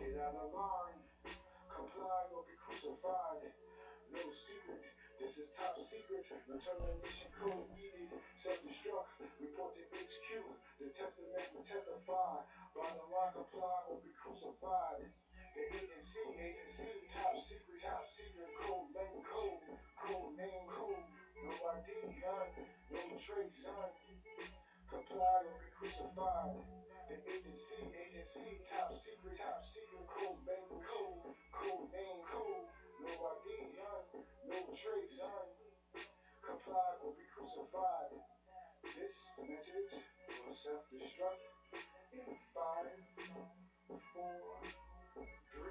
Get out of line, comply or be crucified. No secret, this is top secret. No termination code needed. Self-destruct, report to HQ. The testament will testify. Bottom line, comply or be crucified. The agency, top secret, code name, code name, code. No ID, none, no trace, none. Comply or be crucified. The agency, top secret, code name, code name, code. No ID, none, no trace, none. Comply or be crucified. This message will self-destruct in 5, 4, 3,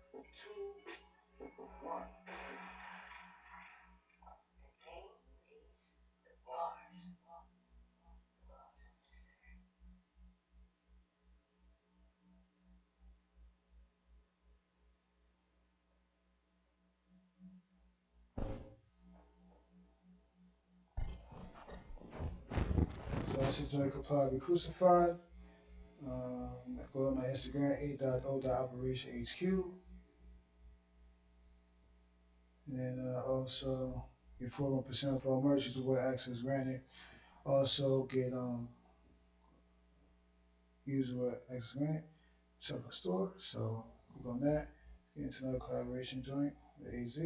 2, 1. So I should join Comply or be crucified. Go on my Instagram, 8.o.operationhq. And then also get 41% for all merchants with access granted. Also get user with access granted. Check our store. So click on that. Get into another collaboration joint with AZ.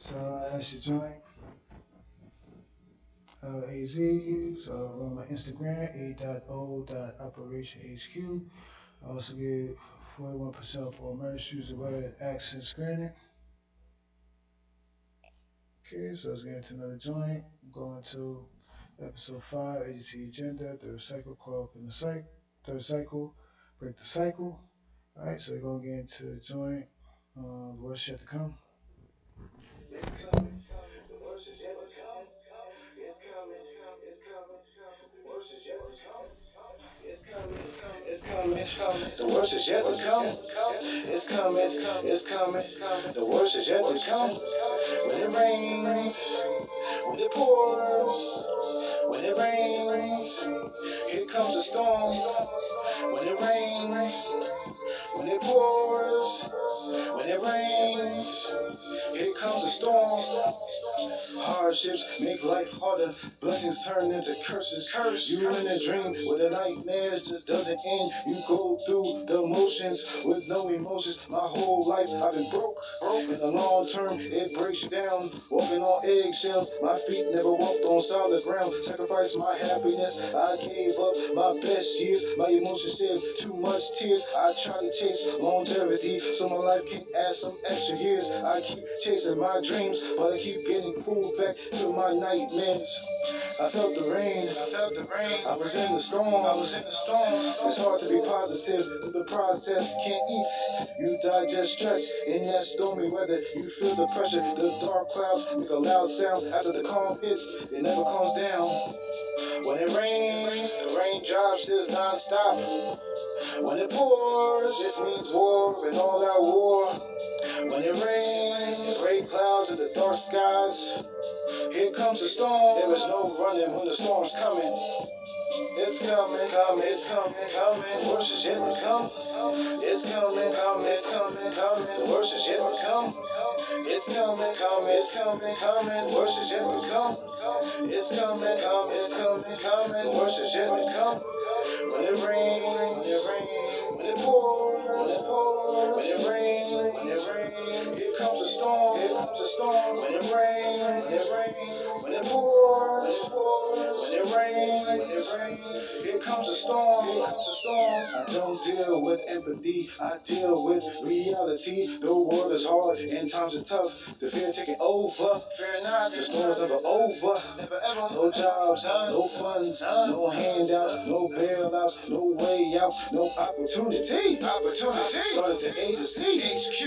So that's your joint. AZ. So on my Instagram, a.o.operationhq. I also get 41% for merch. Use the word accent granted. Okay, so let's get into another joint. I'm going to episode 5, agency agenda, third cycle, call up in the cycle, third cycle, break the cycle. Alright, so we're going to get into the joint. The worst yet to come. It's coming. The worst is yet to come. It's coming. It's coming. The worst is yet to come. It's coming. It's coming. The worst is yet to come. It's coming. It's coming. The worst is yet to come. When it rains, when it pours, when it rains, here comes a storm. When it rains, when it pours, when it rains, here comes a storm. Hardships make life harder. Blessings turn into curses. You in a dream where the nightmares just doesn't end. You go through the motions with no emotions. My whole life I've been broke. In the long term, it breaks you down. Walking on eggshells. My feet never walked on solid ground. Sacrificed my happiness. I gave up my best years. My emotions shed too much tears. I try to chase longevity so my life can add some extra years. I keep chasing my dreams, but I keep getting pulled back to my nightmares. I felt the rain. I felt the rain. I was in the storm. I was in the storm. It's hard to be positive through the process. Can't eat. You digest stress in that stormy weather. You feel the pressure. The dark clouds make a loud sound. After the calm hits, it never comes down. When it rains, the raindrops is non-stop. When it pours, this means war and all out war. When it rains, gray clouds in the dark skies. Here comes the storm. There is no running when the storm's coming. It's coming, coming, it's coming, coming. The worst is yet to come. It's coming, coming, it's coming, coming. The worst is yet to come. It's coming, coming, it's coming, coming. The worst is yet to come. It's coming, coming, it's coming, coming. The worst is yet to come. When it rains, when it rains, when it pours, when it pours, when it rains, when it rains, here comes a storm, here comes a storm. When it rains, when it rains, when it pours, when it pours, when it rains, when it rains, here comes a storm, here comes a storm. I don't deal with empathy, I deal with reality. The world is hard and times are tough. The fear taking over, fear not, the storm's never over, never ever. No jobs, no funds, no handouts, no bailouts, no way out, no opportunity. Started the age of C. HQ.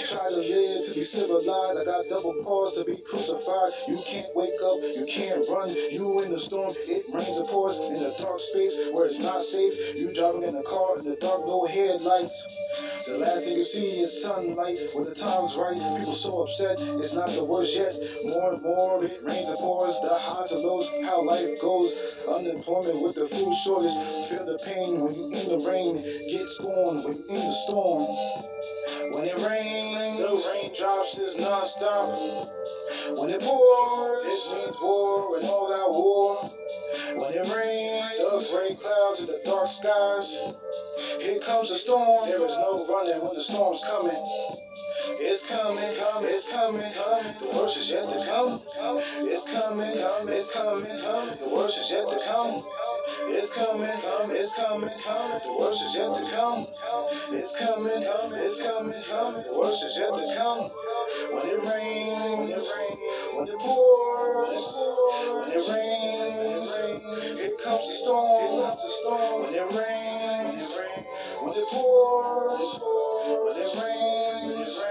Try to live to be civilized. I got double cause to be crucified. You can't wake up, you can't run. You in the storm, it rains and pours in a dark space where it's not safe. You driving in a car in the dark, no headlights. The last thing you see is sunlight. When the time's right, people so upset. It's not the worst yet. More and more, it rains and pours. The highs and lows, how life goes. Unemployment with the food shortage. Feel the pain when you in the rain. Get scorned when you in the storm. When it rains, the raindrops is non-stop. When it pours, this means war and all out war. When it rains, the gray clouds in the dark skies. Here comes the storm. There is no running when the storm's coming. It's coming, coming, it's coming, coming. The worst is yet to come. It's coming, coming, it's coming, coming. The worst is yet to come. It's coming, coming, it's coming, coming. The worst is yet to come. It's coming, coming, it's coming, coming. The worst is yet to come. When it rains, when it rains, when it pours, when it rains, here comes the storm, here comes the storm. When it rains, when it pours, when it rains,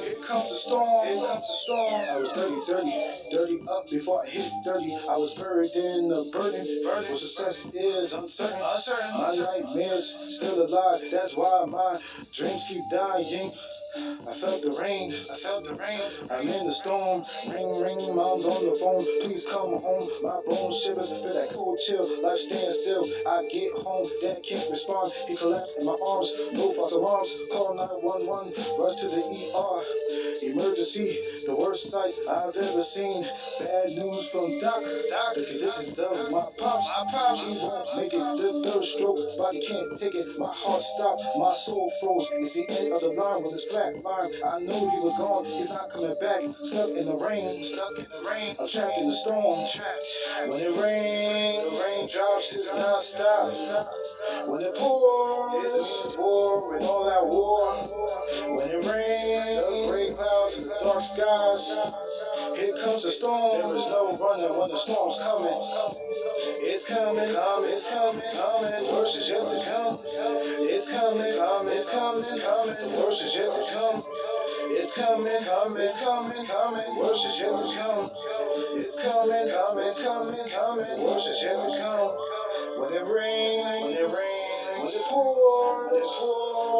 here comes the storm, here comes the storm. I was dirty up before I hit 30. I was buried in the burden. Well, success is uncertain. My nightmares still alive. That's why my dreams keep dying. I felt the rain, I felt the rain. I'm in the storm, ring, ring, mom's on the phone. Please come home, my bones shivers, feel that cold chill. Life stands still, I get home, dad can't respond. He collapsed in my arms, no false alarms. Call 911, rush to the ER. Emergency, the worst sight I've ever seen. Bad news from Doc. The conditions of my pops. He won't make it. The third stroke, body can't take it. My heart stopped, my soul froze. It's the end of the line with his flat line. I knew he was gone. He's not coming back. Stuck in the rain. I'm trapped in the storm. When it rains, the raindrops is not stop. When it pours, it's pouring all that war. When it rains, the gray clouds and the dark skies. Here comes the storm. There is no running when the storm's coming. It's coming, it's coming, coming. The worst is yet to come. It's coming, it's coming, coming. The worst is yet to come. It's coming, it's coming, coming. The worst is yet to come. It's coming, it's coming, coming. The worst is yet to come. When it rains, when it pours,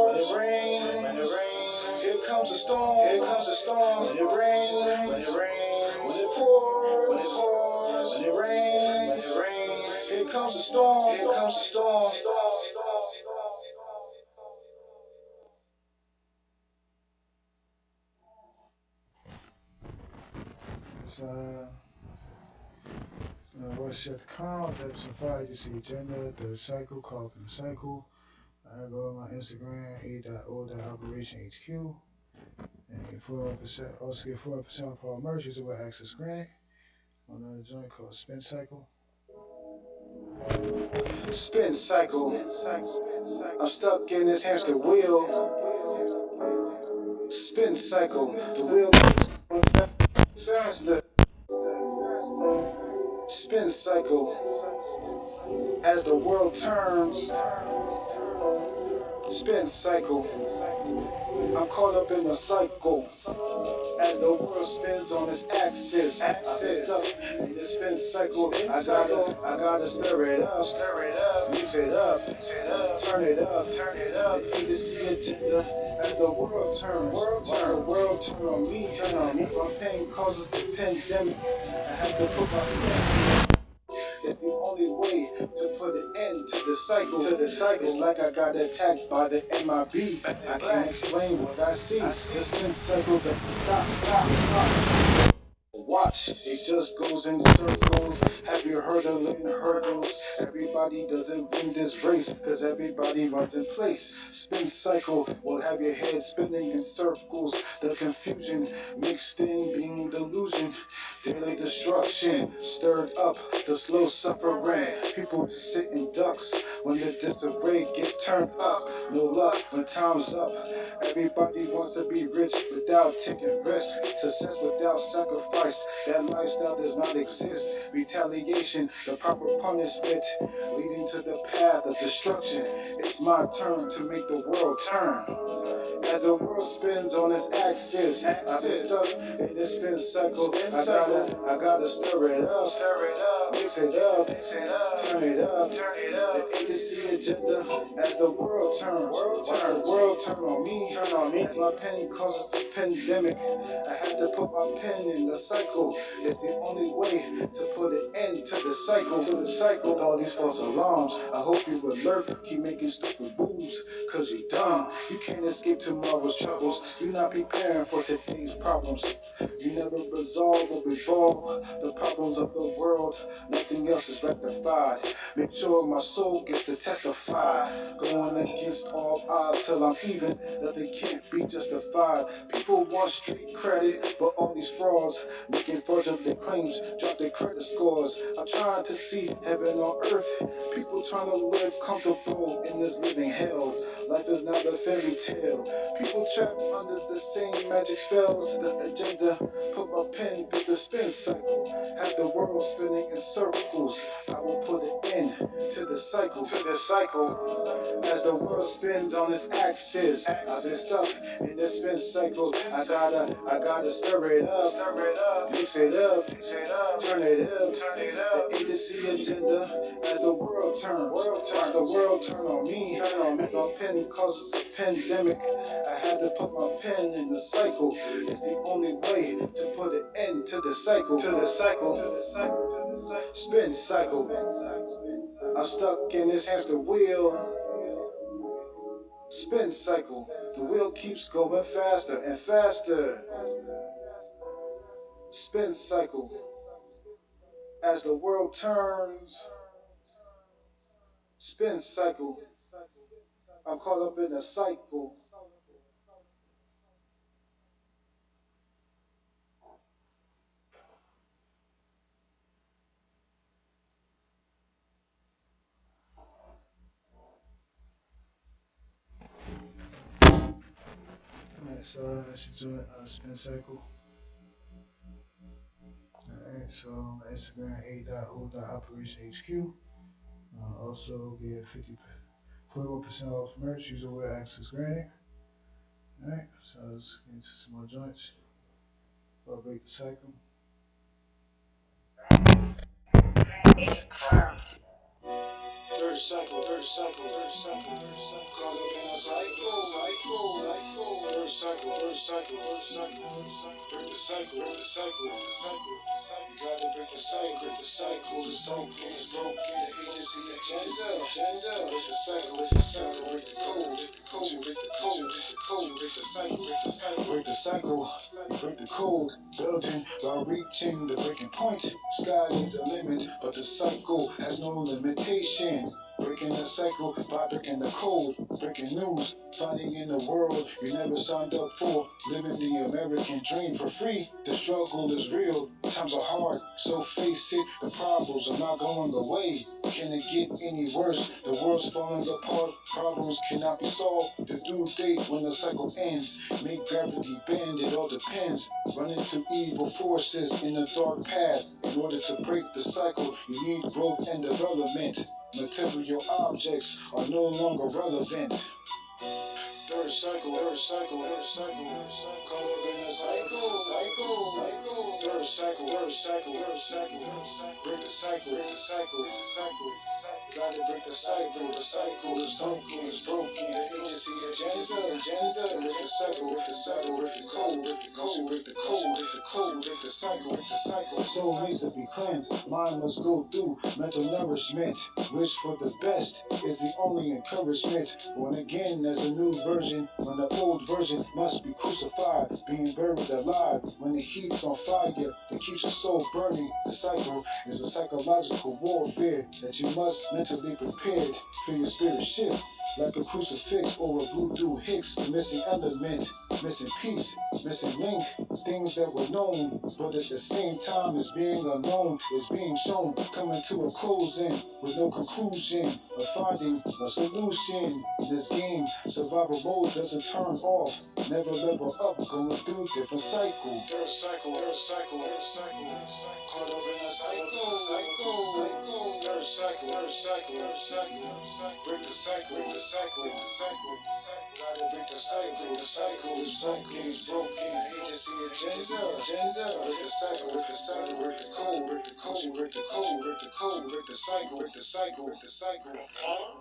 when it rains, here comes the storm, when it rains, when it pours, when it rains, here comes the storm, So, what's yet to come? Episode 5, you see agenda, third cycle, called in the cycle. I go on my Instagram, a.o.operationhq, and get 4%, also get 4% off all merch using with access granted on another joint called Spin Cycle. Spin cycle. I'm stuck in this hamster wheel. Spin cycle. The wheel keeps faster. Spin cycle. As the world turns. Spin cycle. I'm caught up in a cycle. As the world spins on its axis, I've been stuck in this spin cycle. I gotta stir it up, mix it up, turn it up. The A to C agenda as the world turns. Watch the world turn on me. My pain causes a pandemic. I have to put my pen. It's the only way to put an end to the cycle. It's like I got attacked by the M.O.P. I can't explain what I see. The spin cycle doesn't stop. Watch, it just goes in circles. Have you heard of living hurdles? Everybody doesn't win this race, cause everybody runs in place. Spin cycle will have your head spinning in circles. The confusion mixed in being delusion. Daily destruction stirred up the slow suffering. People just sit in ducks when the disarray get turned up. No luck when time's up. Everybody wants to be rich without taking risks. Success without sacrifice. That lifestyle does not exist. Retaliation, the proper punishment, leading to the path of destruction. It's my turn to make the world turn. As the world spins on its axis, I've been stuck in this spin cycle. I gotta stir it up, mix it up, turn it up. The A to C agenda as the world turns. Watch the world turn on me. As my pen causes a pandemic, I have to put my pen in the cycle. It's the only way to put an end to the cycle. With all these false alarms, I hope you alert. Keep making stupid moves, cause you dumb. You can't escape tomorrow's troubles. You're not preparing for today's problems. You never resolve or revolve the problems of the world. Nothing else is rectified. Make sure my soul gets to testify. Going against all odds till I'm even. Nothing can't be justified. People want street credit, but all these frauds making fraudulent claims drop their credit scores. I'm trying to see heaven on earth. People trying to live comfortable in this living hell. Life is not a fairy tale. People trapped under the same magic spells. The agenda put my pen through the spin cycle. Have the world spinning in circles. I will put an end to the cycle. As the world spins on its axis, I've been stuck in this spin cycle. I gotta stir it up, mix it up, turn it up. The A to C agenda as the world turns. Watch the world turn on me. As my pen causes a pandemic, I had to put my pen in the cycle. It's the only way to put an end to the cycle. Spin cycle. I'm stuck in this hamster wheel. Spin cycle. The wheel keeps going faster and faster. Spin cycle. As the world turns, spin cycle. I'm caught up in a cycle. Alright, so I should do a spin cycle. Alright, so my Instagram a.o.operationhq. Also get 41% off merch. Use the word access granted. Alright, so let's get into some more joints. I'll break the cycle. Third cycle, third cycle, third cycle, third cycle. Call up in a cycle, cycle, cycle. Third cycle, third cycle, third cycle, third cycle. Break the cycle, break the cycle, break the cycle. You gotta break the cycle, break the cycle. The cycle is broken. The agency agenda. Break the cycle, break the cycle, break the code, break the code, break the code, break the code, break the cycle, break the cycle, break the cycle. You break the code, building while reaching the breaking point. Sky is the limit, but the cycle has no limitation. Breaking the cycle by breaking the code, breaking news, fighting in a world you never signed up for, living the American dream for free. The struggle is real, times are hard, so face it, the problems are not going away. Can it get any worse? The world's falling apart, problems cannot be solved. The due date when the cycle ends, make gravity bend, it all depends. Run into evil forces in a dark path. In order to break the cycle, you need growth and development. Material objects are no longer relevant. Third cycle, third cycle, third cycle, third cycle. Call up in a cycle, cycle, cycle. Third cycle, third cycle, third cycle, third cycle. Break the cycle, break the cycle, break the cycle. Gotta break the cycle. The cycle is broken, it's broken. The agency agenda. Break the cycle, break the cycle, break the code, break the code, break the code, break the code, break the cycle, break the cycle. Soul needs to be cleansed. Mind must go through mental nourishment. Wish for the best is the only encouragement. Born again as a new version, when the old version must be crucified, being buried alive. When the heat's on fire, that keeps your soul burning. The cycle is a psychological warfare that you must mentally prepared. Feel your spirit shift like a crucifix or a voodoo hicks. The missing element, missing piece, missing link. Things that were known, but at the same time as being unknown is being shown. Coming to a closing with no conclusion of finding a solution. In this game, survival mode doesn't turn off. Never level up, going through different cycles. Third cycle, third cycle, third cycle, third cycle. Caught up in a cycle, cycle, cycle. Third cycle, third cycle, third cycle, third cycle. Break the cycle, break the cycle, break the cycle, break the cycle. Gotta break the cycle. The cycle is broken, it's broken. The agency agenda. Break the cycle, break the cycle, break the code, break the code, break the code, break the code, break the cycle, break the cycle, break the cycle, break the cycle.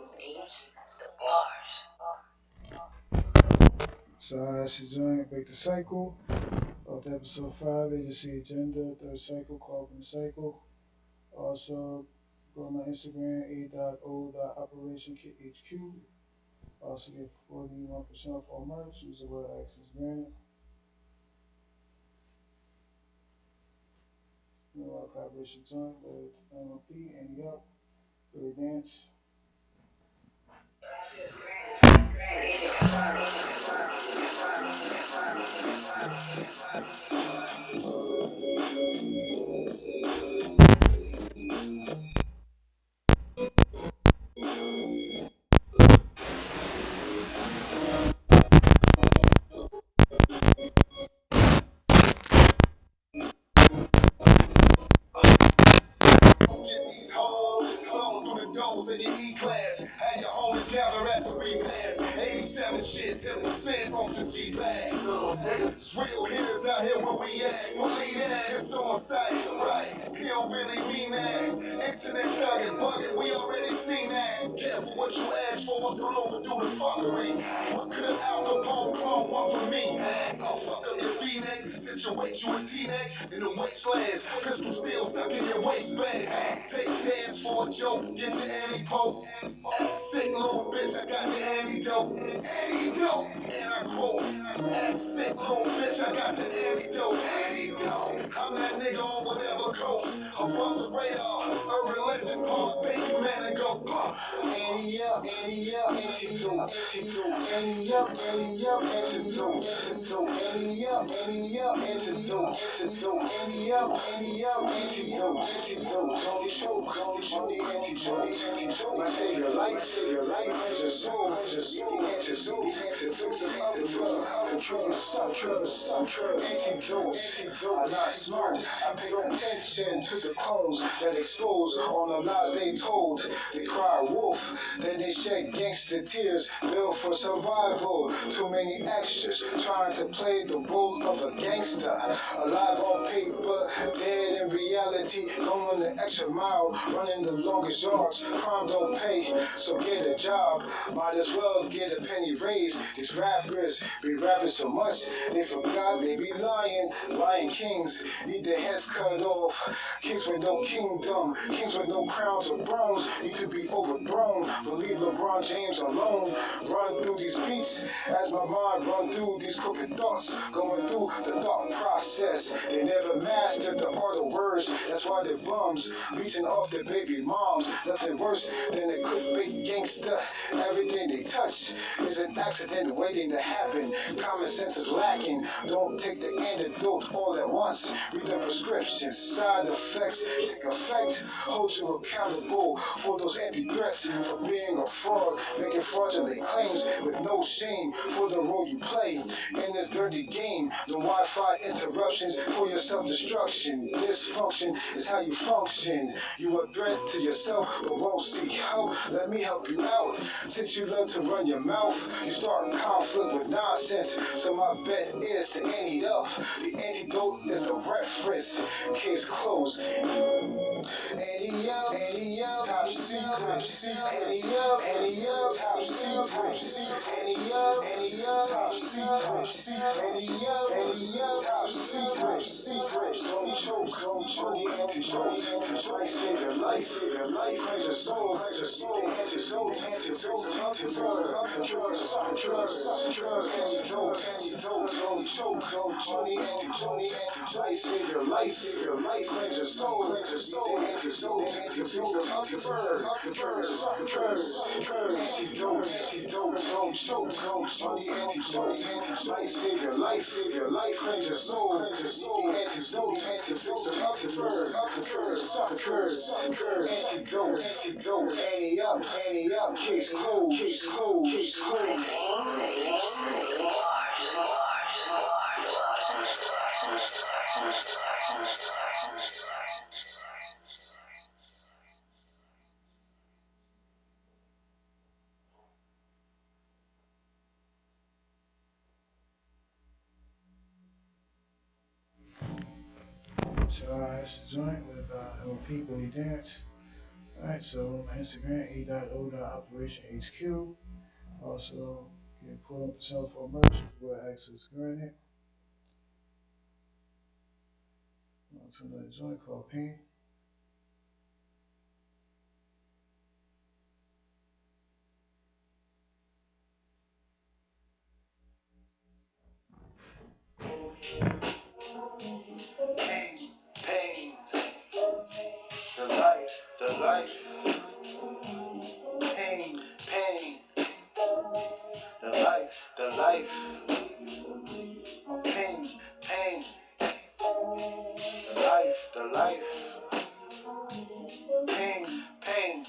So that's your joint, break the cycle. Of episode 5, agency agenda, third cycle, call up in the cycle. Also, go on my Instagram, a.o.operationhq. Also get 41% off all merch. Use the word access granted. Collaboration joint with M.O.P and Yup. Really dance. Get these hoes, blown through the doors in your E-class. And your homies gather at the repass. 87 shit, 10% off the G-bag. Little nigga, it's real hitters out here where we at. Believe that, it's on site, right? He don't really mean that. Internet thuggin', buggin', we already seen that. Careful what you ask for, don't overdo the fuckery. What could an Al Capone clone want from me? I'll fuck up your V-neck, situate you a teenage in the wastelands. Pistol steel stuck in your waistband. Take dance for a joke, get your antipope. Act sick, little bitch, I got the antidote. Antidote, and I quote. Act sick, little bitch, I got the antidote. Antidote, I'm that nigga on whatever coast. Above the radar, urban legend, Paul, thank you, man, and go. Ante up, antidote, ante up, antidote, ante up, antidote, ante up, antidote, don't choke, on the antidote, I save your life, cleanse your soul, the antidote, to fix the other, kill the sucker, antidote, I not smoke, I pay attention to the clones that expose on the lies they told. They cry wolf, then they shed gangster tears, built for survival. Too many extras trying to play the role of a gangster. Alive on paper, dead in reality. Going the extra mile, running the longest yards. Crime don't pay, so get a job. Might as well get a penny raise. These rappers be rapping so much, they forgot they be lying. Lying kings need their heads cut off. Kings with no kingdom, kings with no crowns or thrones need to be overthrown. But leave LeBron James alone. Run through these beats as my mind run through these crooked thoughts. Going through the thought process. They never mastered the art of words. That's why they're bums, leeching off their baby moms. Nothing worse than a clickbait gangster. Everything they touch is an accident waiting to happen. Common sense is lacking. Don't take the antidote all at once. Read the prescriptions. Side effects take effect. Hold you accountable for those anti-threats, for being a fraud, making fraudulent claims with no shame for the role you play in this dirty game. The Wi-Fi interruptions for your self-destruction. Dysfunction is how you function. You a threat to yourself but won't seek help. Let me help you out. Since you love to run your mouth, you start conflict with nonsense. So my bet is to ante up. The antidote is the reference. Case closed. Ante up, top secret, ante up, top secret, ante up, top secret, ante up, top secret, don't choke, the antidote, I save your life, cleanse your soul, the antidote, don't choke, the antidote, I save your life, cleanse your soul, the antidote, don't choke, the antidote, I save your life, cleanse your soul, the antidote, antidote, ante up, case closed. So that's the joint with M.O.P. Billy Dance. Alright, so my Instagram, a.o.operation HQ. Also, get pulled up to sell for merch, go to access granted. On to another joint called Pain. Pain, the life, pain, the life, pain, the life, pain,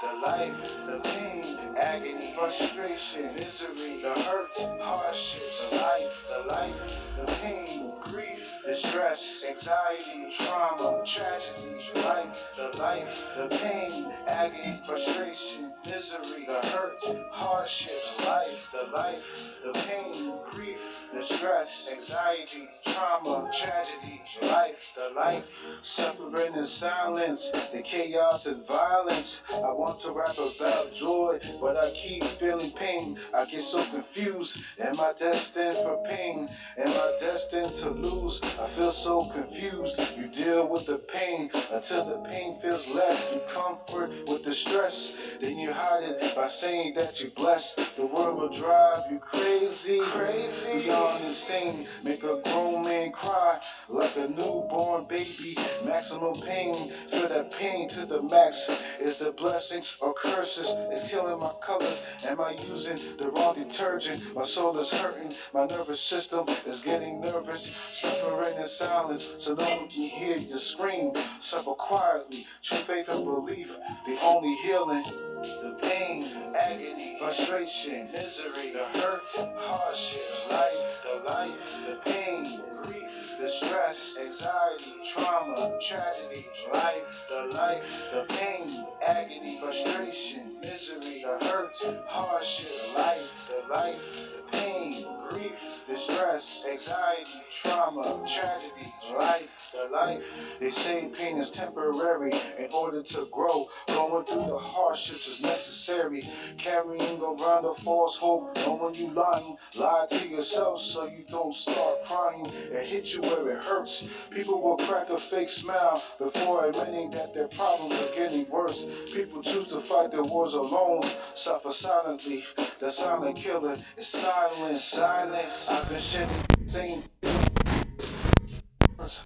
the life, the pain, agony, frustration, misery, the hurt, hardship, the life, the pain, grief, distress, anxiety, trauma, tragedy, the life, the pain, agony, frustration, misery, the hurt, hardship, the life, the pain, grief, the stress, anxiety, trauma, tragedy, life, the life, suffering in silence, the chaos and violence. I want to rap about joy, but I keep feeling pain. I get so confused. Am I destined for pain? Am I destined to lose? I feel so confused. You deal with the pain until the pain feels less. You comfort with the stress, then you hide it by saying that you're blessed. The world will drive you crazy, beyond insane. Make a grown man cry like a newborn baby. Maximum pain, feel that pain to the max. Is it blessings or curses? It's killing my colors. Am I using the wrong detergent? My soul is hurting, my nervous system is getting nervous. Suffering in silence, so no one can hear you scream. Suffer quietly, true faith and belief, the only healing. The pain, agony, frustration, misery, the hurt, hardship, the life, the pain, grief, the stress, anxiety, trauma, tragedy, life, the pain, agony, frustration, misery, the hurt, hardship, the life, the pain, grief, the stress, anxiety, trauma, tragedy, the life. They say pain is temporary in order to grow. Going through the hardships is necessary. Carrying around a false hope, knowing you lying. Lie to yourself so you don't start crying. It hits you where it hurts. People will crack a fake smile before admitting that their problems are getting worse. People choose to fight their wars alone, suffer silently. The silent killer is silence. Silence. I've been shedding same words.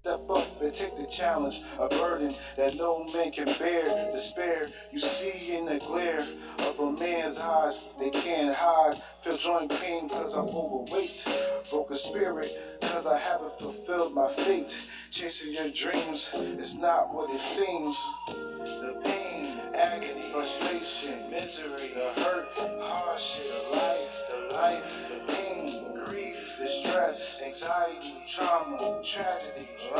Step up and take the challenge, a burden that no man can bear. Despair you see in the glare of a man's eyes, they can't hide. Feel joint pain cause I'm overweight. Broken spirit cause I haven't fulfilled my fate. Chasing your dreams is not what it seems. The pain, agony, frustration, misery, the hurt, hardship, the life, the pain, grief, the stress, anxiety, trauma, tragedy, the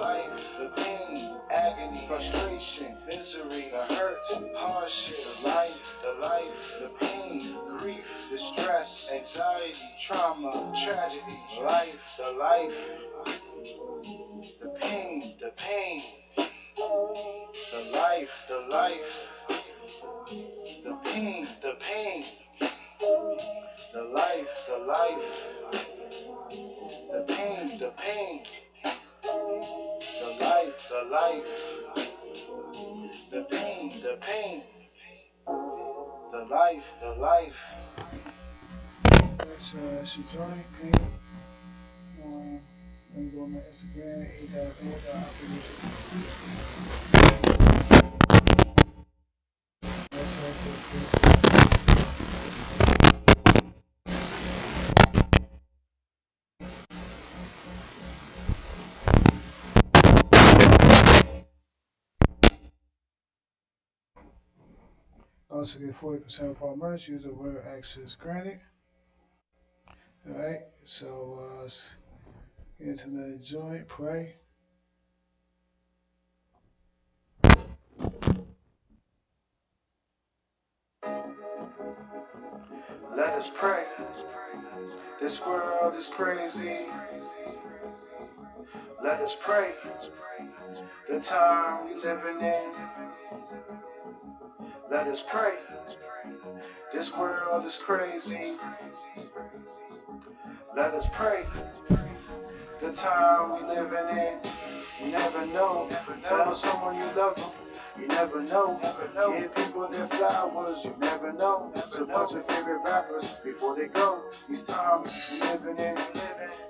life, the pain, agony, frustration, misery, the hurt, hardship, the life, the pain, grief, the stress, anxiety, trauma, tragedy, the life, the pain, the life, the pain, the life, the pain, the life, the pain, the life. So that's your joint pain. Let me go on my Instagram, also get 40% of our merch. Use the word access granted. Alright, so let's get into the joint, pray. Let us pray. This world is crazy. Let us pray. The time we living in. Let us pray. This world is crazy. Let us pray. The time we living in. You never know. Tell someone you love them. You never know. Give people their flowers. You never know. Support your favorite rappers before they go. These times we living in.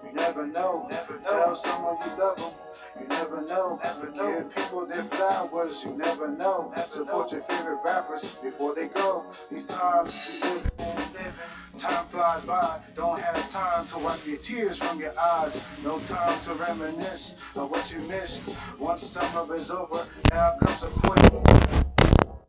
You never know. Tell someone you love them. You never know. Give people their flowers. You never know. Support your favorite rappers before they go. These times we living in. Time flies by, don't have time to wipe your tears from your eyes. No time to reminisce of what you missed. Once summer is over, now comes a quit.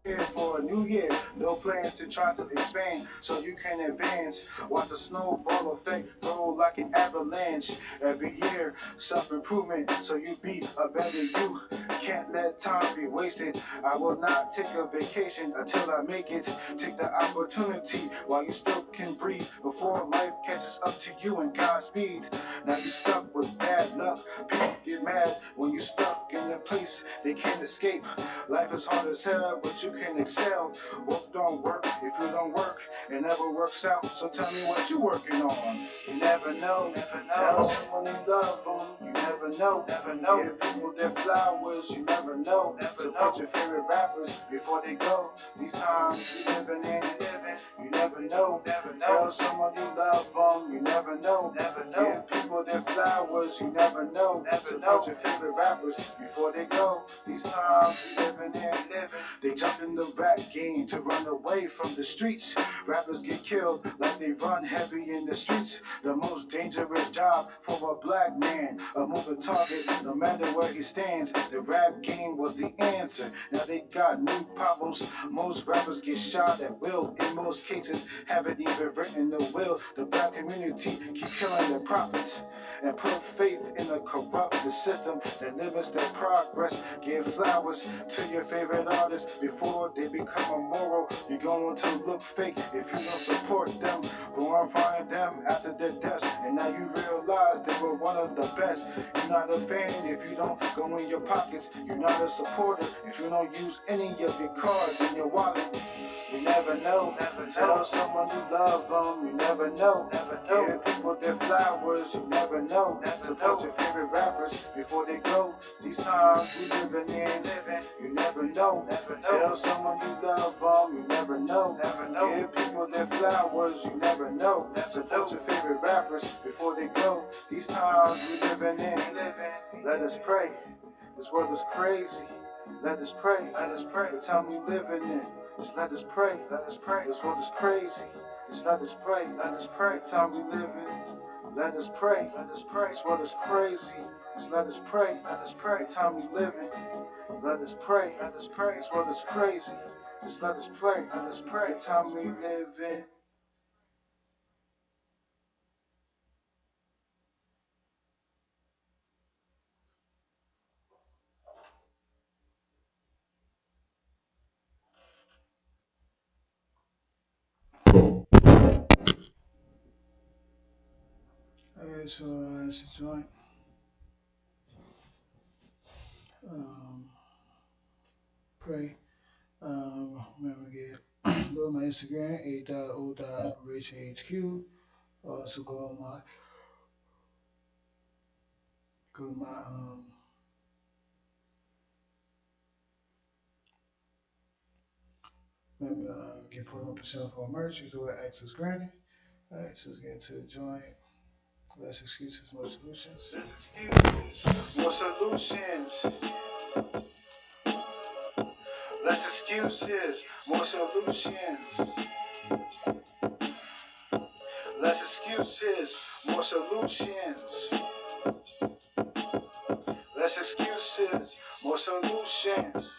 Here for for a new year. No plans to try to expand so you can advance. Watch the snowball effect grow like an avalanche. Every year, self-improvement so you be a better you. Can't let time be wasted. I will not take a vacation until I make it. Take the opportunity while you still can breathe before life catches up to you in Godspeed. Now you stuck with bad luck. People get mad when you stuck in a place they can't escape. Life is hard as hell, but you can excel. Work don't work if you don't work. It never works out, so tell me what you working on. You never know. Tell someone you love them. You never know. Give people their flowers. You never know. Support your favorite rappers before they go. These times we living in, you never know. Tell someone you love them. You never know. Give people their flowers. You never know. Support your favorite rappers before they go. These times we living in, they jump in the rap game to run away from the streets. Rappers get killed like they run heavy in the streets. The most dangerous job for a black man, a moving target, no matter where he stands. The rap game was the answer. Now they got new problems. Most rappers get shot at will. In most cases, haven't even written the will. The black community keep killing their prophets and put faith in a corrupt system that limits their progress. Give flowers to your favorite artists before they become immoral. You're going to look fake if you don't support them. Glorifying them after their deaths, and now you realize they were one of the best. You're not a fan if you don't go in your pockets. You're not a supporter if you don't use any of your cards in your wallet. You never know. Tell someone you love them. You never know. Give people their flowers. You never know. Support your favorite rappers before they go. These times we living in, you never know. Tell someone you love them. You never know. Give people their flowers. You never know. Support your favorite rappers before they go. These times we living in, let us pray. This world is crazy. Let us pray. The time we living in. Just let us pray. This world is crazy. Just let us pray. The time we live in. Let us pray. This world is crazy. Just let us pray. The time we live in. Let us pray. This world is crazy. Just let us pray. The time we live in. Alright, so it's a joint. Um, Pray. Remember to get go to my Instagram, a.o.operationhq. Also go to my remember get 41% off our merch. Use the word access granted. Alright, so let's get into the joint. Less excuses, more solutions. Less excuses, more solutions. Less excuses, more solutions. Less excuses, more solutions. Less excuses, more solutions.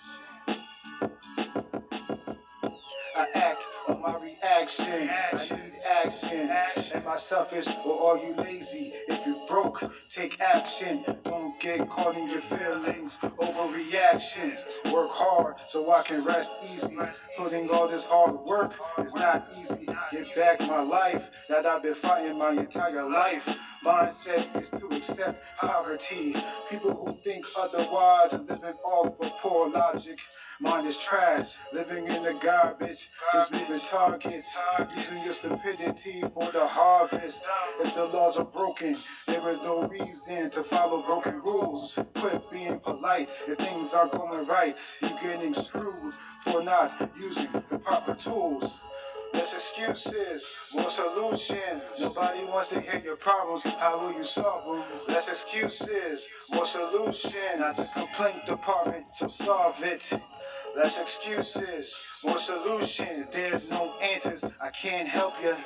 I act on my reaction. I need action. Am I selfish or are you lazy? If you're broke, take action. Don't get caught in your feelings. Overreactions. Work hard so I can rest easy. Putting all this hard work is not easy. Get back my life that I've been fighting my entire life. Mindset is to accept poverty. People who think otherwise are living off of poor logic. Mine is trash, living in the garbage, just moving targets, using your stupidity for the harvest. If the laws are broken, there is no reason to follow broken rules. Quit being polite if things aren't going right. You're getting screwed for not using the proper tools. Less excuses, more solutions. Nobody wants to hear your problems. How will you solve them? Less excuses, more solutions. Not the complaint department, so solve it. Less excuses, more solutions. There's no answers, I can't help you.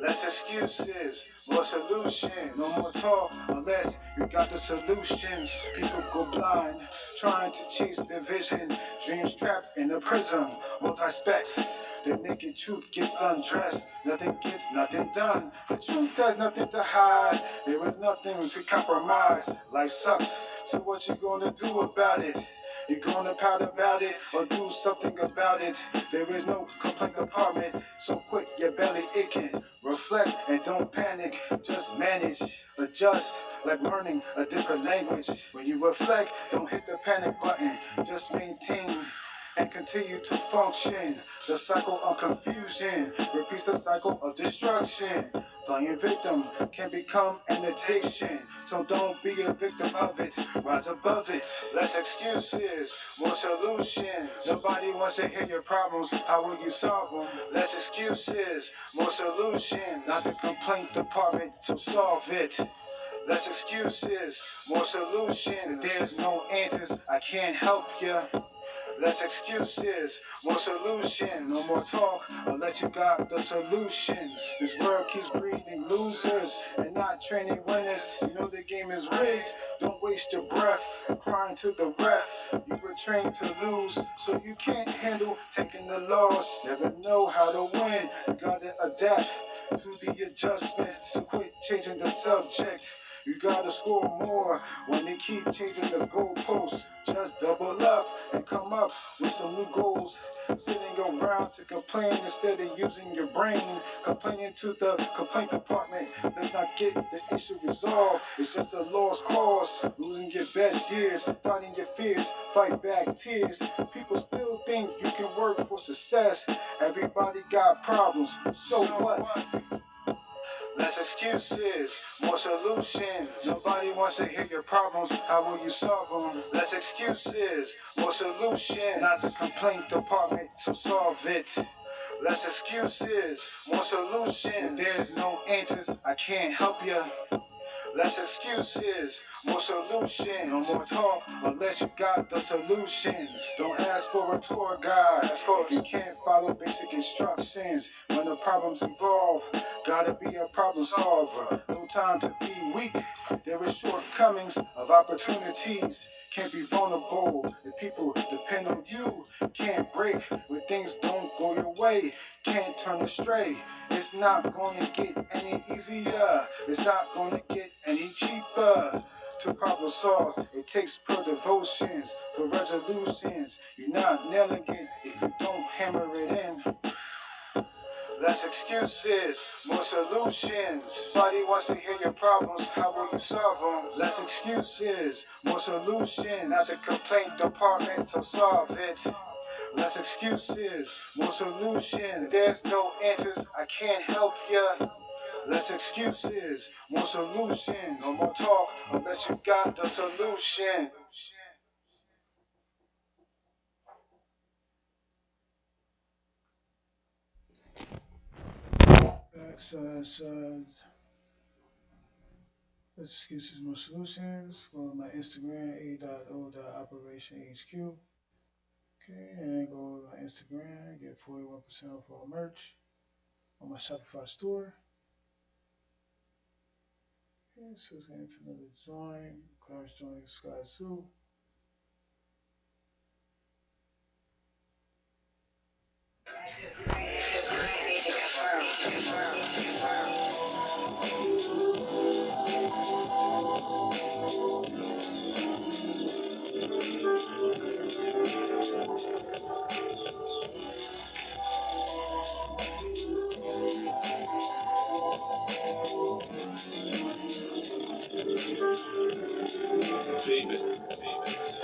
Less excuses, more solutions. No more talk unless you got the solutions. People go blind, trying to chase their vision. Dreams trapped in a prism, multi-specs. The naked truth gets undressed. Nothing gets nothing done. The truth has nothing to hide. There is nothing to compromise. Life sucks, so what you gonna do about it? You gonna pout about it or do something about it? There is no complaint department, so quit your belly aching. Reflect and don't panic, just manage, adjust, like learning a different language. When you reflect, don't hit the panic button, just maintain and continue to function. The cycle of confusion repeats the cycle of destruction. Playing victim can become an addiction, so don't be a victim of it. Rise above it. Less excuses, more solutions. Nobody wants to hear your problems. How will you solve them? Less excuses, more solutions. Not the complaint department, so solve it. Less excuses, more solutions. There's no answers, I can't help ya. Less excuses, more solutions. No more talk unless you got the solutions. This world keeps breeding losers and not training winners. You know the game is rigged. Don't waste your breath crying to the ref. You were trained to lose, so you can't handle taking the loss. Never know how to win. You gotta adapt to the adjustments. To quit changing the subject. You gotta score more when they keep changing the goalposts. Just double up and come up with some new goals. Sitting around to complain instead of using your brain. Complaining to the complaint department does not get the issue resolved. It's just a lost cause. Losing your best years, fighting your fears, fight back tears. People still think you can work for success. Everybody got problems, so what? Less excuses, more solutions. Nobody wants to hear your problems. How will you solve them? Less excuses, more solutions. Not the complaint department, so solve it. Less excuses, more solutions. There's no answers, I can't help ya. Less excuses, more solutions. No more talk unless you got the solutions. Don't ask for a tour guide if you can't follow basic instructions. When the problems involve, gotta be a problem solver. No time to be weak. There is shortcomings of opportunities. Can't be vulnerable if people depend on you. Can't break when things don't go your way. Can't turn astray. It's not gonna get any easier. It's not gonna get any cheaper. To problem solve, it takes pure devotions for resolutions. You're not nailing it if you don't hammer it in. Less excuses, more solutions. Nobody wants to hear your problems, how will you solve them? Less excuses, more solutions. Not the complaint department, so solve it. Less excuses, more solutions. There's no answers, I can't help ya. Less excuses, more solutions. No more talk unless you got the solution. Less excuses, more solutions. Go to my Instagram, a.o.operationhq. Okay, and go to my Instagram, get 41% off all merch on my Shopify store. Okay, so let's get into another join. Clarence joining Skyzoo. Baby,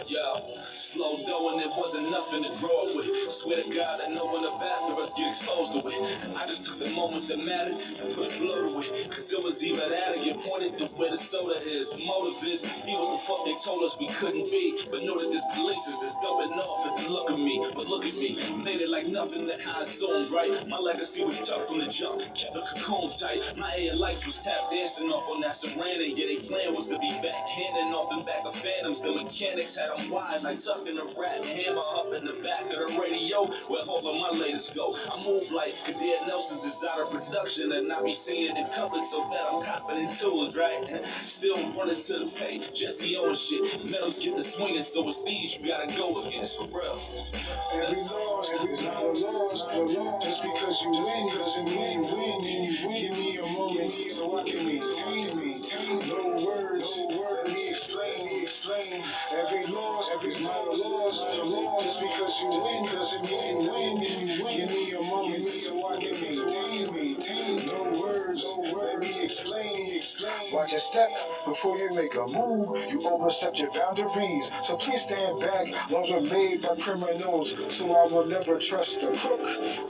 yo, slow dough and it wasn't nothing to grow up with. Swear to God that no one up after us get exposed to it. I just took the moments that mattered and put flow to it. Cause it was either that or you pointed to where the soda is. The motive is, be what the fuck they told us we couldn't be. But know that there's places that's dumping off at the look of me. But look at me, made it like nothing that I assumed, right? My legacy was tough from the jump, kept the cocoons tight. My A and lights was tap dancing off on that Serena. Yeah, they plan was to be backhanding off and back of phantoms. The mechanics had them wide like tucking rocking the rap, hammer up in the back of the radio. Where all of my latest go. I move like Kadir Nelson's is out of production, and I be seeing it coming, so that I'm confident too is right. Still running to the pay, Jesse Owens shit. Metals get the swinging, so it's these you gotta go against for real. Every loss is not a loss. Just because you win doesn't mean you win. And you win. Give me a moment so I can maintain. No words. Let me explain. Every loss is not a loss. Just because you win doesn't mean you win. And you win. Give me a moment so I can maintain. No words. Let me explain. Watch your step before you make a move. You overstep your boundaries. So please stand back. Laws are made by criminals, so I will never trust a crook.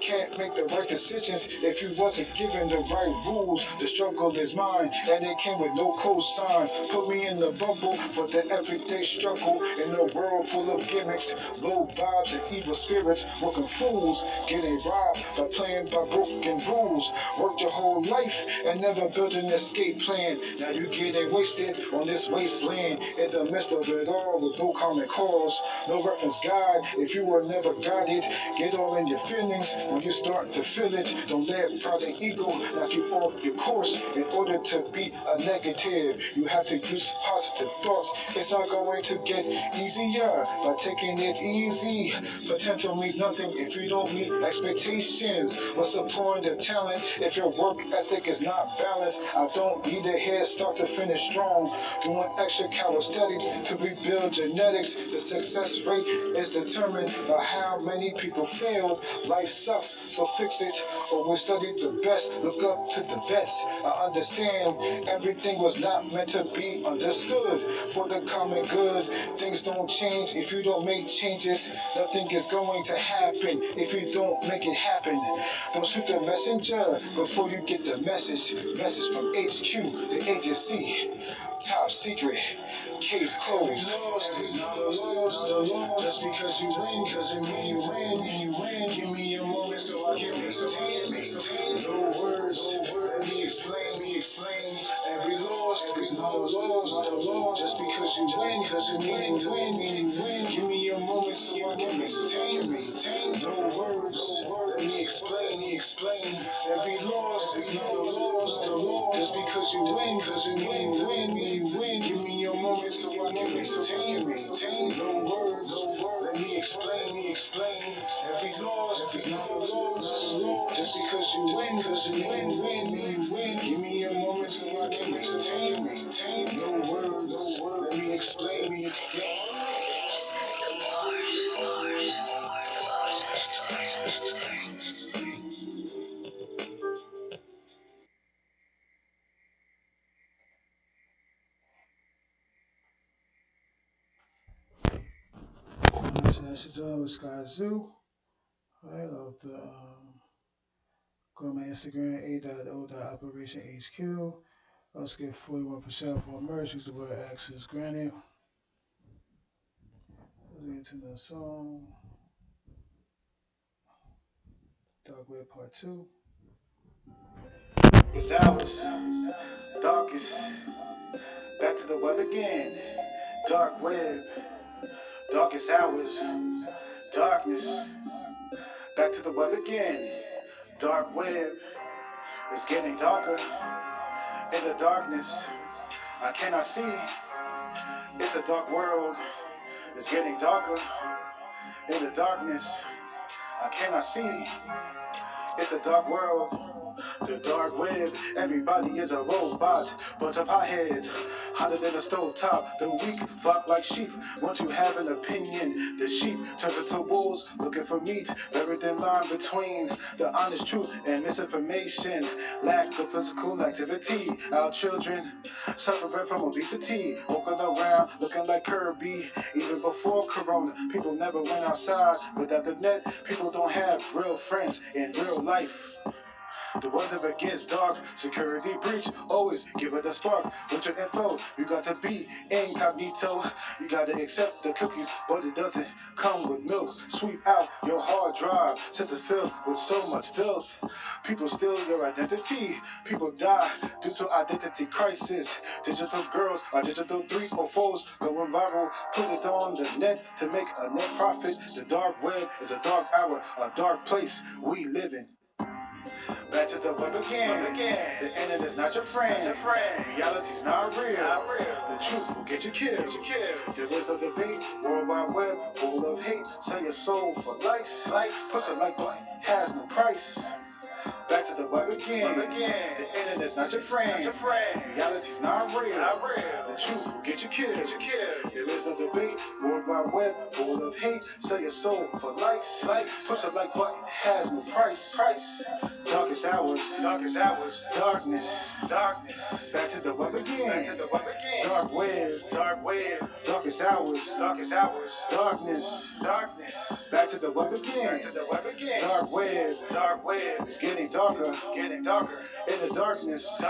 Can't make the right decisions if you wasn't given the right rules. The struggle is mine, and it came with no cosign. Put me in the bubble for the everyday struggle. In a world full of gimmicks, low vibes and evil spirits, working fools, getting robbed by playing by broken rules. Worked your whole life and never built an escape plan. Now you getting wasted on this wasteland. In the midst of it all with no common cause, no reference guide. If you were never guided, get all in your feelings when you start to feel it. Don't let pride and ego knock you off your course. In order to be a negative, you have to use positive thoughts. It's not going to get easier by taking it easy. Potential means nothing if you don't meet expectations. What's the point of talent if your work ethic is not balanced? I don't need a head start to finish strong. Doing extra calisthenics to rebuild genetics. The success rate is determined by how many people failed. Life sucks, so fix it. Always study the best, look up to the best. I understand everything was not meant to be understood. For the common good, things don't change if you don't make changes. Nothing is going to happen if you don't make it happen. Don't shoot the messenger before you get the message. Message from HQ, the agency. Top secret, case closed. It's not a loss. Just because you win doesn't mean you win. And you win. Give me a moment so I can maintain. No words. Let me explain. Every loss is not a loss. Just because you win doesn't mean you win. And you win. Give me a moment so I can maintain. No words. Let me explain. Every loss is not a loss. Just because you win doesn't mean you win. You win. Give me a moment so I can maintain. No words. Let me explain. Every loss is not a loss. Just because you win doesn't mean you win. Give me a moment so I can maintain. No words. Let me explain. That's Skyzoo. Right off the go on my Instagram a.o.operation HQ. Let's get 41% for merch. Use the word access granted. Let's get into the song. Dark Web Part 2. It's ours. Darkest. Back to the web again. Dark web. Darkest hours. Darkness. Back to the web again. Dark web. It's getting darker. In the darkness. I cannot see. It's a dark world. It's getting darker. In the darkness. I cannot see. It's a dark world. The dark web, everybody is a robot. Bunch of hotheads, hotter than a stove top. The weak flock like sheep. Once you have an opinion, the sheep turns into wolves looking for meat. Buried in line between the honest truth and misinformation. Lack of physical activity. Our children suffering from obesity. Walking around looking like Kirby. Even before Corona, people never went outside. Without the net, people don't have real friends in real life. The weather gets dark, security breach, always give it a spark. With your info, you got to be incognito. You gotta accept the cookies, but it doesn't come with milk. Sweep out your hard drive, since it's filled with so much filth. People steal your identity, people die due to identity crisis. Digital girls are digital 304s going viral. Put it on the net to make a net profit. The dark web is a dark hour, a dark place we live in. Back to the web again. The internet's not your friend. Reality's not real. The truth will get you killed. There is no debate. World Wide Web full of hate. Sell your soul for likes. Put your like button. Has no price. Back to the web again. The internet's not your friend. Reality's not real. The truth will get you killed. There is no debate. World Wide Web full of hate. Sell your soul for likes. Push a like button. Has no price. Darkest hours. Darkness. Back to the web again. Dark web. Darkest hours. Darkness. Back to the web again. Dark web. It's getting darker. In the darkness.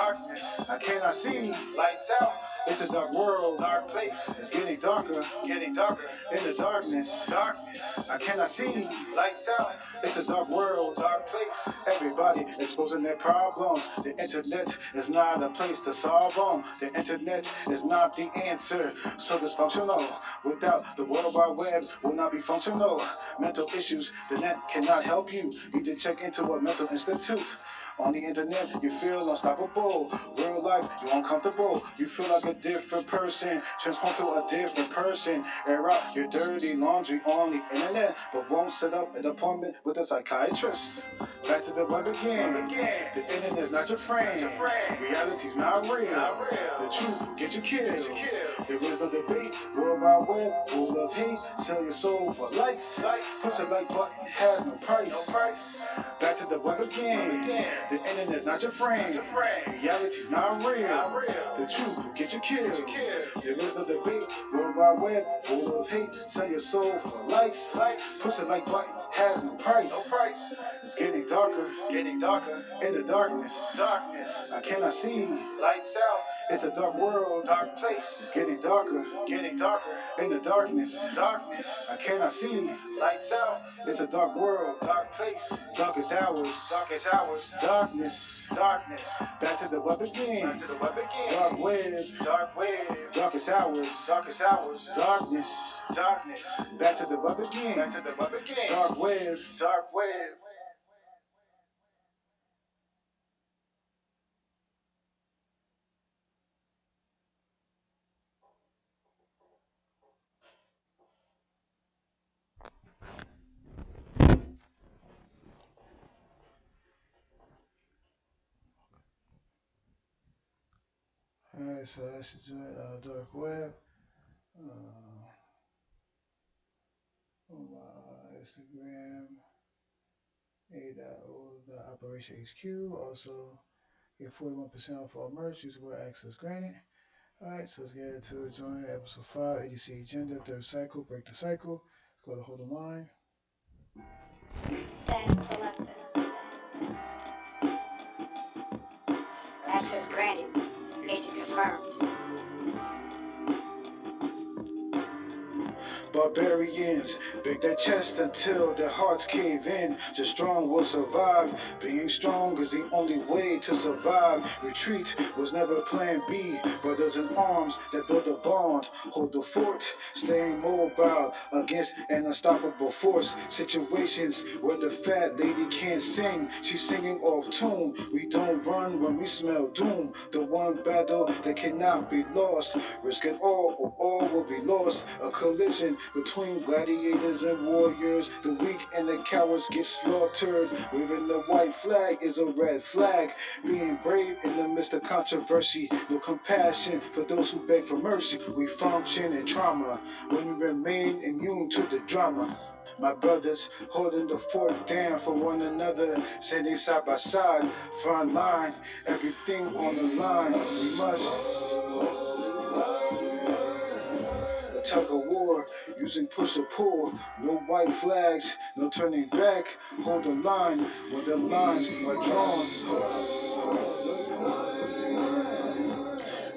I cannot see. Lights out. It's a dark world. Dark place. It's getting darker. In the darkness. I cannot see. Lights out. It's a dark world. Dark place. Everybody exposing their problems. The internet is not a place to solve them. The internet is not the answer. So dysfunctional. Without the World Wide Web will not be functional. Mental issues, the net cannot help you. Need to check into a mental institute. On the internet, you feel unstoppable. Real life, you're uncomfortable. You feel like a different person. Transform to a different person. Air out your dirty laundry on the internet, but won't set up an appointment with a psychiatrist. Back to the web again. The internet's not your friend. Reality's not real. The truth will get you killed. There is no debate. World Wide Web full of hate. Sell your soul for likes. Put your like button. Has no price. Back to the web again. The internet's not your friend. Reality's not real. The truth will get you killed. There is no debate. World Wide Web full of hate. Sell your soul for likes. Push the like button. Has no price. It's getting darker. In the darkness. I cannot see. Lights out. It's a dark world. Dark place. It's getting darker. In the darkness. I cannot see. Lights out. It's a dark world. Dark place. Darkest hours. Darkness. Back to the web again. Dark web. Darkest hours. Darkness. Back to the web again. Dark web. Alright, so that's the dark web. On my Instagram, a.o.operation HQ. Also, get 41% off all merch. Use the word access granted. Alright, so let's get into it. Join episode 5, ADC Agenda, third cycle, break the cycle. Let's go to hold the line. Stand collector. Access granted. Agent confirmed. Barbarians big their chest until their hearts cave in. Just strong will survive. Being strong is the only way to survive. Retreat was never plan B. Brothers in arms that build a bond. Hold the fort, staying mobile against an unstoppable force. Situations where the fat lady can't sing. She's singing off tune. We don't run when we smell doom. The one battle that cannot be lost. Risk it all or all will be lost. A collision between gladiators and warriors. The weak and the cowards get slaughtered. Waving the white flag is a red flag. Being brave in the midst of controversy. No compassion for those who beg for mercy. We function in trauma when we remain immune to the drama. My brothers holding the fort down for one another, standing side by side, front line, everything on the line. We must A tug of war, using push or pull. No white flags, no turning back. Hold the line when the lines are drawn.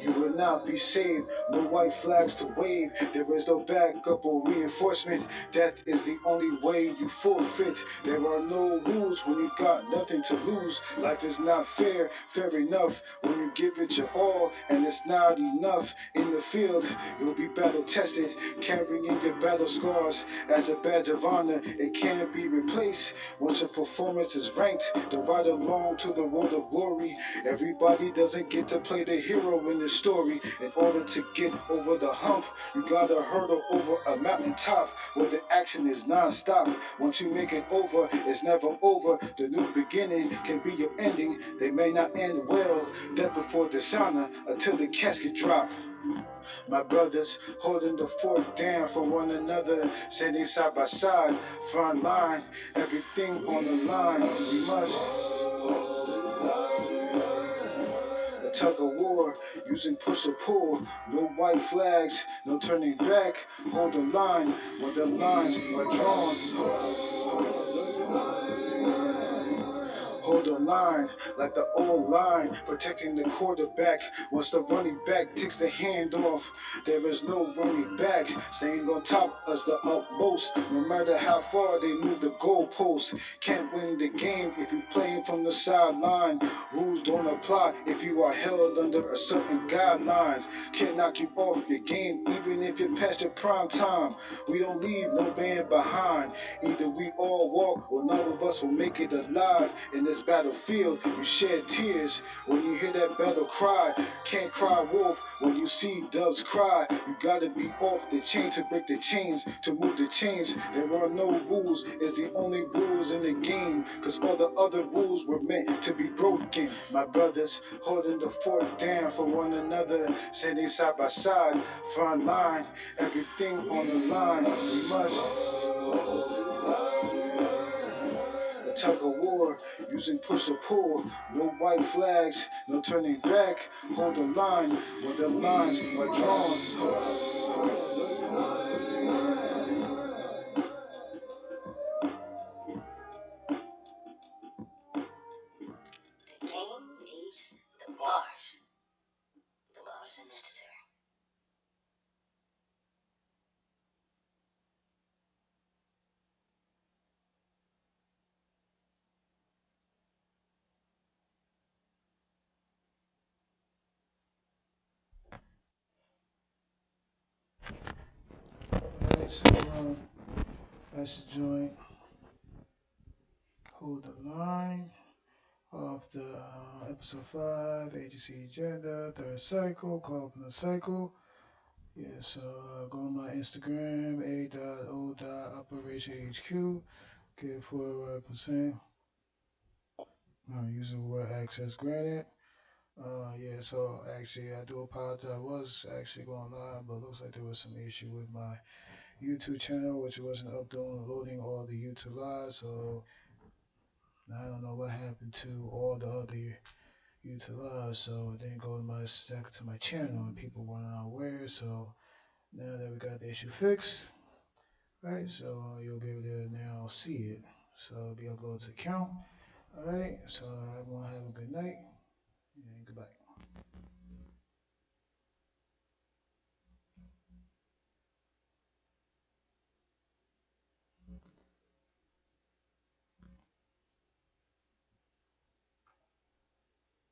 You will not be saved, no white flags to wave. There is no backup or reinforcement. Death is the only way you forfeit. There are no rules when you got nothing to lose. Life is not fair, fair enough when you give it your all, and it's not enough. In the field, you'll be battle tested, carrying your battle scars as a badge of honor. It can't be replaced once your performance is ranked. The ride along to the road of glory. Everybody doesn't get to play the hero in the story. In order to get over the hump, you gotta hurdle over a mountaintop where the action is non-stop. Once you make it over, it's never over. The new beginning can be your ending. They may not end well. Death before dishonor until the casket drop. My brothers holding the fort down for one another, standing side by side, front line, everything on the line. We must a tug of war, using push or pull. No white flags, no turning back. Hold the line when the lines are drawn. Hold the line like the old line, protecting the quarterback. Once the running back takes the hand off, there is no running back. Staying on top is the utmost, no matter how far they move the goalposts. Can't win the game if you're playing from the sideline. Rules don't apply if you are held under a certain guidelines. Can't knock you off your game even if you're past your prime time. We don't leave no man behind. Either we all walk or none of us will make it alive. In this battlefield, you shed tears when you hear that battle cry. Can't cry wolf when you see doves cry. You gotta be off the chain to break the chains, to move the chains. There are no rules, it's the only rules in the game. Cause all the other rules were meant to be broken. My brothers holding the fort down for one another, standing side by side, front line, everything on the line. We must a tug of war, using push or pull. No white flags, no turning back. Hold the line when the lines are drawn. The game needs the bars. The bars are necessary. Alright, so that's the joint. Hold the line of the episode 5, agency agenda, third cycle, call up in the cycle. Yeah, so go on my Instagram, a.o.operationhq, get 4%. Using the word access granted. Yeah, so actually, I do apologize. I was actually going live, but looks like there was some issue with my YouTube channel, which wasn't uploading all the YouTube lives. So I don't know what happened to all the other YouTube lives. So it didn't go to my channel, and people were not aware. So now that we got the issue fixed, right? So you'll be able to now see it. So it'll be uploaded to account. All right. So everyone have a good night.